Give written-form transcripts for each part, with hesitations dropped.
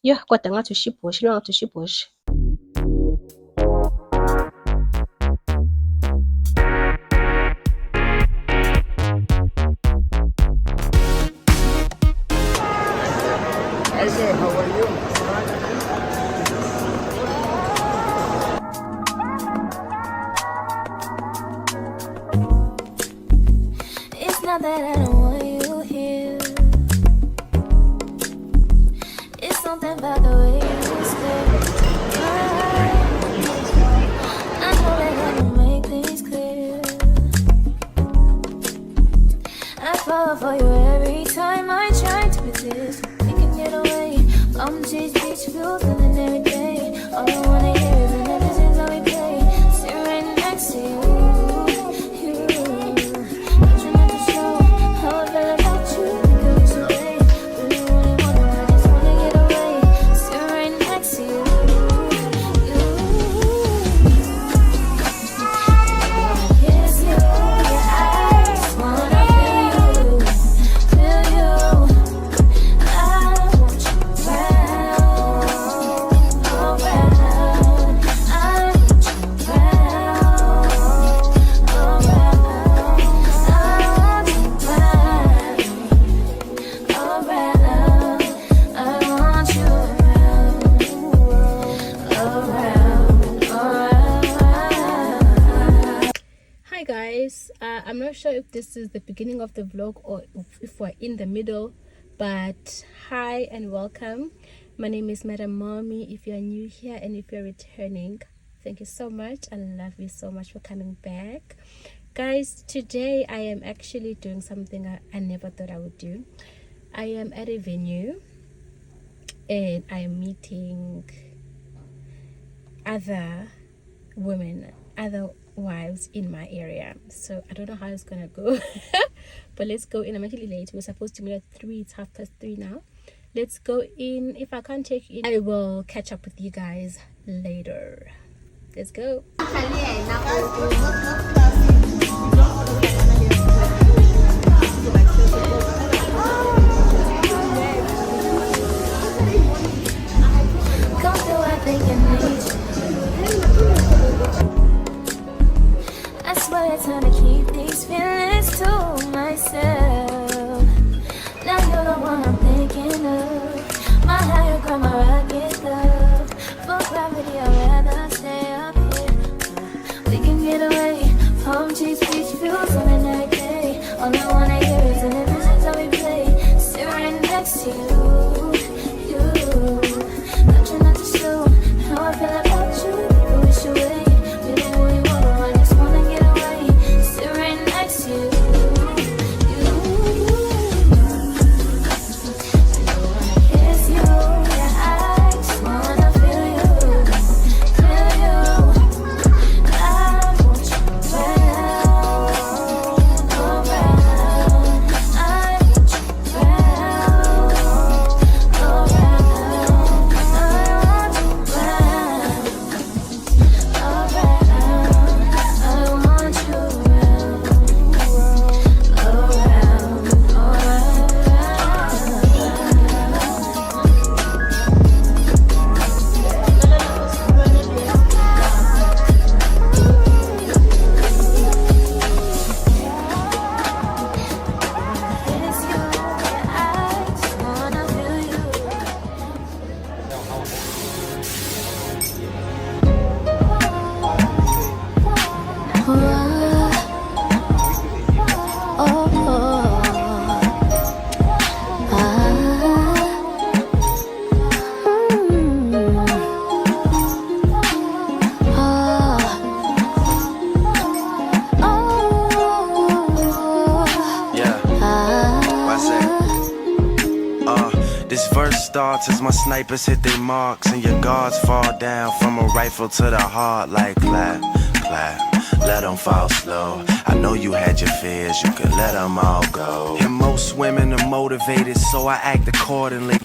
Yho, kodwa ngathi ushibhoshi, lo ngathi ushibhoshi. How are you? It's not that I don't want you here. It's something about the way you stare. I know that I can make things clear. I fall for you every time I try to resist. We can get away from these beach views and then every day. All I wanna hear is an episode that we play. Sit right next to you. Don't you know the show? How I feel about you. Think of you today. Really wanna, I just wanna get away. Sit right next to you. Kiss you, your eyes, wanna feel you. Feel you. I want you round, around. I want you round, around. I want you round, around. I want you around. Hi guys, I'm not sure if this is the beginning of the vlog or if we're in the middle, but hi and welcome. My name is Madam Mommy. If you're new here and if you're returning, thank you so much. I love you so much for coming back. Guys, today I am actually doing something I never thought I would do. I am at a venue and I am meeting other women, other wives in my area. So I don't know how it's gonna go, but let's go in. I'm actually late. We're supposed to meet at 3. It's 3:30 now. Let's go in. If I can't take you in, I will catch up with you guys later. Let's go. Come through, I think I need you. I swear it's time to keep these feelings to myself. Now you're the one I'm thinking of. My higher ground, my rocket love. For gravity, I'd rather stay up here. We can get away from cheese beach views on a night day. All I wanna hear is an images that we play. Sit right next to you. Don't you not to show how I feel about you? You wish away. Really, really wanna, I just wanna get away. Sit right next to you. I wanna kiss you, your eyes, wanna feel you, feel you. I want you round, around. I want you round, around. I want you Starts as my snipers hit their marks and your guards fall down from a rifle to the heart like clap, clap, let them fall slow. I know you had your fears, you could let them all go. And most women are motivated, so I act accordingly.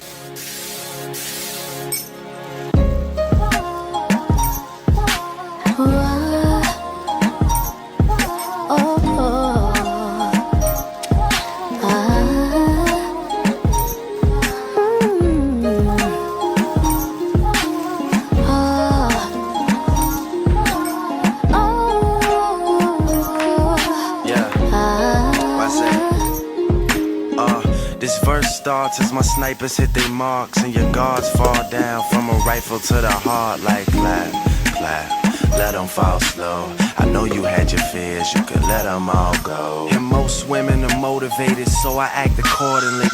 This verse starts as my snipers hit their marks and your guards fall down from a rifle to the heart like clap, clap. Let them fall slow. I know you had your fears, you could let them all go. And most women are motivated, so I act accordingly.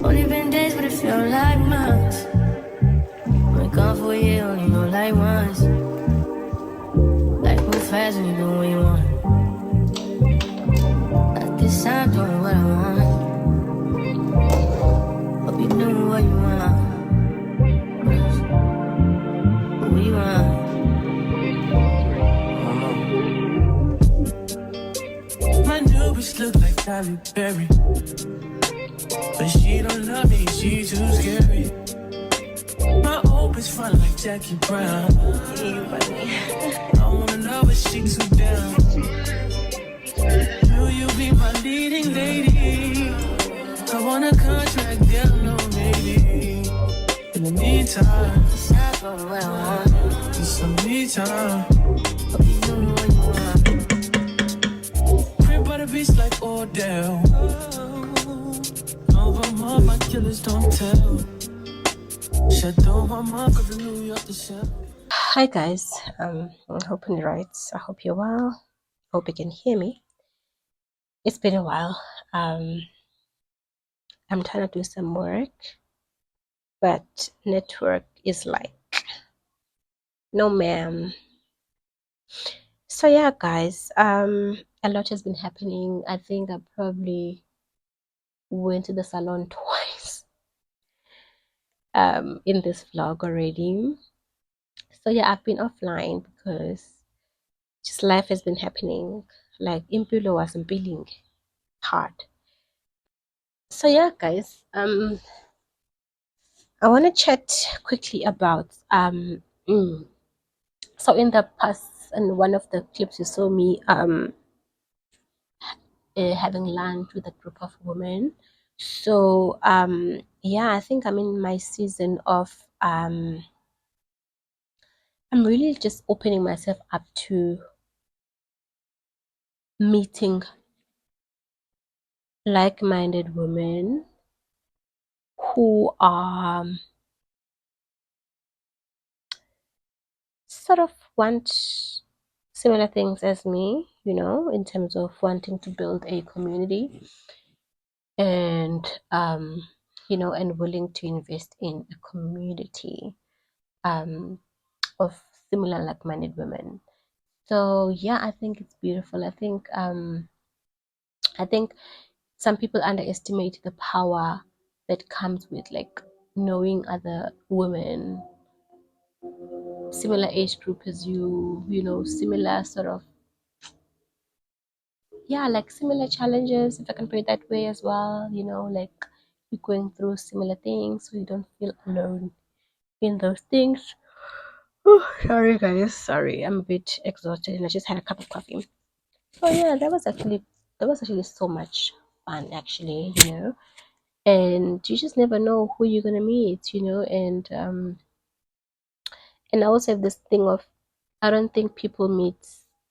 Only been days, but it feel like months. Been gone for a year, only know like once. Life moves fast when you do what you want. At this time, doing what I want. Hope you do what you want. What we want. My new bitch look like Halle Berry, but she don't love me, she too scary. My old bitch front like Jackie Brown. I wanna know if she too down. Will you be my leading lady? I want a contract, girl, no maybe. In the meantime, Stop doing what I want. just some me time. Hope you do what you want. Crib by the beach like Odell. Over my killers don't tell. Shadow my cause I New York the shell. Hi guys, I'm hoping you're right. I hope you're well. Hope you can hear me. It's been a while. I'm trying to do some work, but network is like no ma'am. So yeah guys, a lot has been happening. I think I probably went to the salon twice in this vlog already. So yeah, I've been offline because just life has been happening. Like Impilo wasn't feeling hard. So yeah guys, I want to chat quickly about so in the past, in one of the clips you saw me having lunch with a group of women. So yeah, I think I'm in my season of I'm really just opening myself up to meeting like-minded women who are sort of want similar things as me, in terms of wanting to build a community and and willing to invest in a community um of similar like-minded women. So yeah, I think it's beautiful. I think some people underestimate the power that comes with like knowing other women, similar age group as you, similar sort of, yeah, like similar challenges, if I can put it that way as well, like you're going through similar things, so you don't feel alone in those things. Oh, sorry guys, sorry, I'm a bit exhausted and I just had a cup of coffee. So yeah, that was actually so much fun actually. And you just never know who you're gonna meet. And I also have this thing of, I don't think people meet,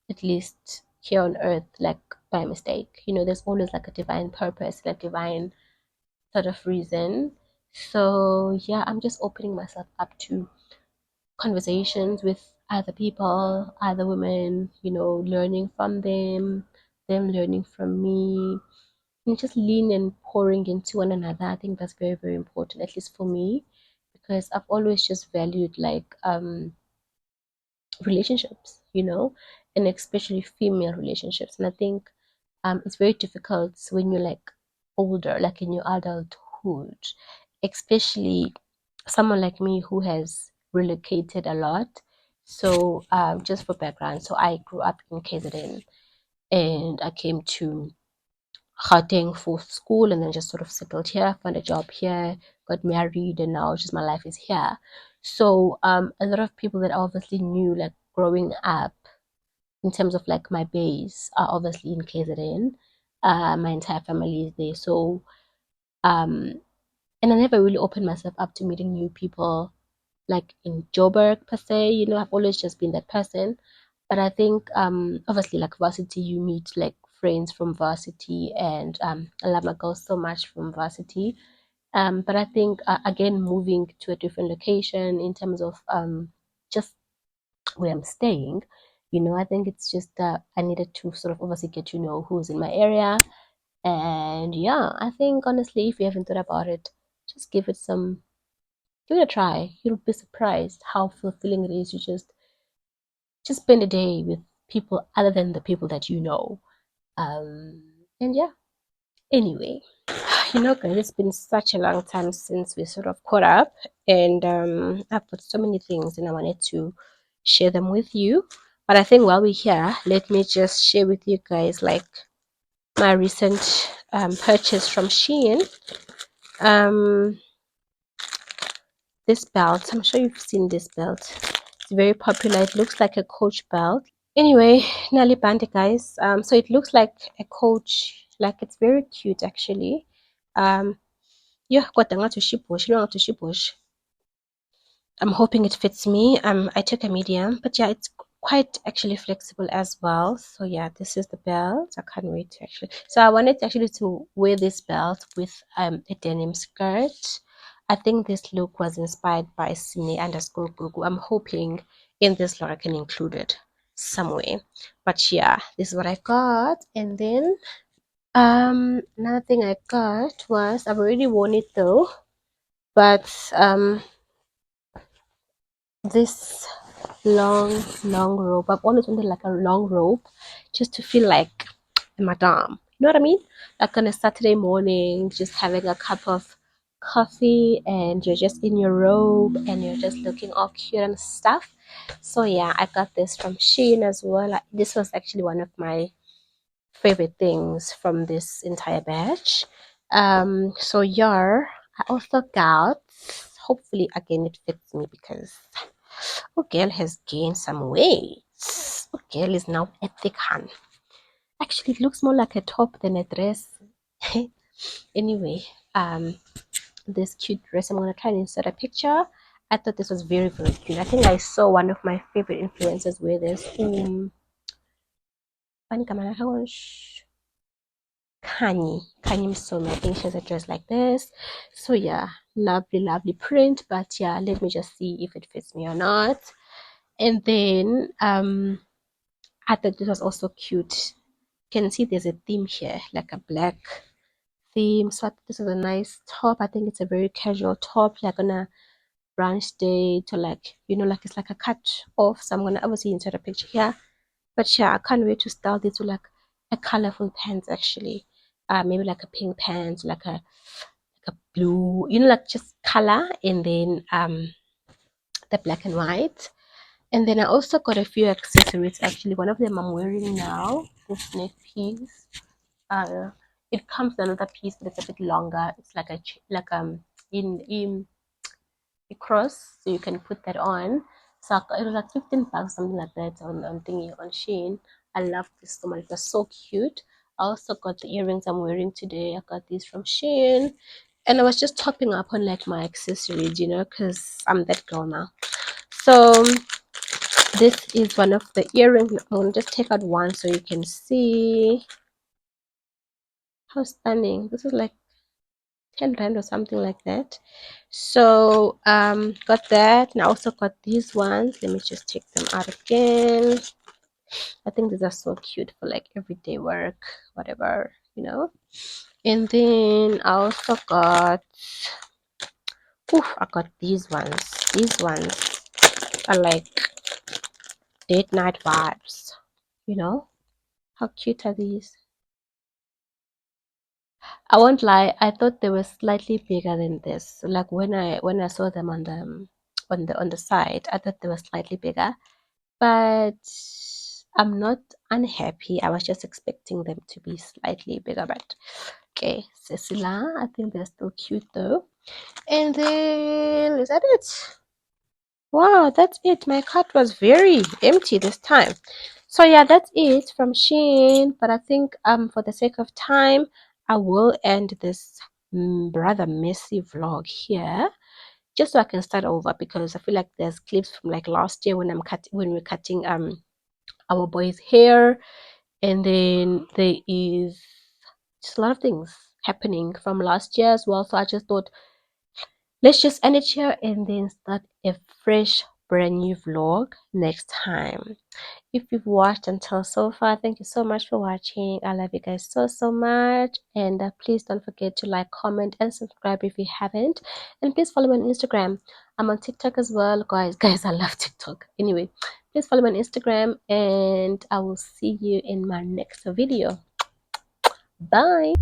at least here on earth, like by mistake. There's always like a divine purpose, like divine sort of reason. So yeah, I'm just opening myself up to conversations with other people, other women, learning from them learning from me, and just lean and pouring into one another. I think that's very, very important, at least for me, because I've always just valued like relationships, and especially female relationships. And I think it's very difficult when you're like older, like in your adulthood, especially someone like me who has relocated a lot. So just for background, so I grew up in KZN and I came to Gauteng for school and then just sort of settled here, found a job here, got married, and now just my life is here. So a lot of people that I obviously knew like growing up in terms of like my base are obviously in KZN. My entire family is there. So and I never really opened myself up to meeting new people like in Joburg per se. I've always just been that person. But I think obviously like varsity you meet like friends from varsity, and I love my girls so much from varsity. But I think again, moving to a different location in terms of just where I'm staying, I think it's just I needed to sort of obviously get to know who's in my area. And yeah, I think honestly, if you haven't thought about it, just give it a try. You'll be surprised how fulfilling it is. You just spend a day with people other than the people that you know. And yeah, anyway, guys, it's been such a long time since we sort of caught up, and I've got so many things and I wanted to share them with you. But I think while we're here, let me just share with you guys like my recent purchase from Shein. Um, this belt, I'm sure you've seen this belt. It's very popular. It looks like a Coach belt. Anyway, Nali Bande guys. So it looks like a Coach, like it's very cute actually. Yeah, kodwa ngathi ushibhushi, ngathi ushibhushi. I'm hoping it fits me. I took a medium, but yeah, it's quite actually flexible as well. So yeah, this is the belt. I can't wait to actually. So I wanted actually to wear this belt with a denim skirt. I think this look was inspired by Cine_Gugu. I'm hoping in this look I can include it somewhere. But yeah, this is what I got. And then another thing I got was, I've already worn it though, but this long robe. I've always wanted like a long robe just to feel like a madame. You know what I mean? Like on a Saturday morning, just having a cup of coffee and you're just in your robe and you're just looking all cute and stuff. So yeah, I got this from Shein as well. This was actually one of my favorite things from this entire batch. So yeah, I also got, hopefully again it fits me because girl has gained some weight. Girl is now a thick hand. Actually, it looks more like a top than a dress. Anyway, this cute dress, I'm gonna try and insert a picture. I thought this was very, very cute. I think I saw one of my favorite influencers wear this. Kanye Msomi. I think she has a dress like this. So yeah, lovely print. But yeah, let me just see if it fits me or not. And then I thought this was also cute. You can see there's a theme here, like a black theme. So I thought this is a nice top. I think it's a very casual top, like on a brunch date, or like, you know, like it's like a cut off. So I'm gonna obviously insert a picture here. But yeah, I can't wait to style this with like a colorful pants actually. Maybe like a pink pants, like a blue, you know, like just color, and then the black and white. And then I also got a few accessories actually. One of them I'm wearing now, this neck piece. Uh, it comes with another piece, but it's a bit longer. It's like in a cross, so you can put that on. So it was like 15 bucks, something like that, on thingy on Shein. I love this so much. It was so cute. I also got the earrings I'm wearing today. I got these from Shein, and I was just topping up on like my accessories, you know, because I'm that girl now. So this is one of the earrings. I'm gonna just take out one so you can see how stunning. This is like 10 rand or something like that. So got that, and I also got these ones. Let me just take them out again. I think these are so cute for like everyday work, whatever, you know. And then I also got, I got these ones. These ones are like date night vibes, you know. How cute are these? I won't lie, I thought they were slightly bigger than this. Like when I saw them on the side, I thought they were slightly bigger. But I'm not unhappy. I was just expecting them to be slightly bigger. But okay, Cecilia, I think they're still cute though. And then is that it? Wow, that's it. My cart was very empty this time. So yeah, that's it from Shein. But I think for the sake of time, I will end this rather messy vlog here, just so I can start over, because I feel like there's clips from like last year when we're cutting our boy's hair, and then there is just a lot of things happening from last year as well. So I just thought, let's just end it here and then start a fresh brand new vlog next time. If you've watched until so far, thank you so much for watching. I love you guys so much, and please don't forget to like, comment, and subscribe if you haven't. And please follow me on Instagram. I'm on TikTok as well, guys. I love TikTok. Anyway, please follow me on Instagram, and I will see you in my next video. Bye.